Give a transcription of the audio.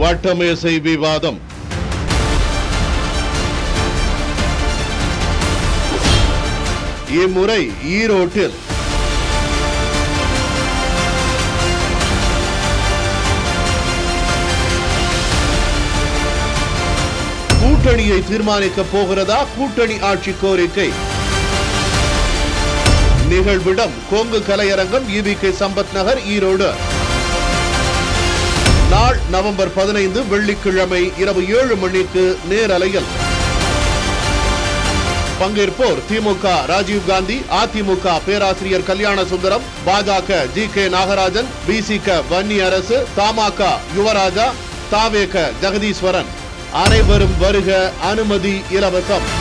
வட்டமேசை விவாதம். இம்முறை ஈரோட்டில் கூட்டணியை தீர்மானிக்க போகிறதா கூட்டணி ஆட்சி கோரிக்கை? நிகழ்விடம் கொங்கு கலையரங்கம், EVK சம்பத் நகர், ஈரோடு. நாள் நவம்பர் 15 வெள்ளிக்கிழமை இரவு 7 மணிக்கு நேரலையில். பங்கேற்போர் திமுக ராஜீவ்காந்தி, அதிமுக பேராசிரியர் கல்யாண சுந்தரம், பாஜக GK நாகராஜன், BCK வன்னியரசு, தமாக யுவராஜா, தாவேக ஜெகதீஸ்வரன். அனைவரும் வருக, அனுமதி இலவசம்.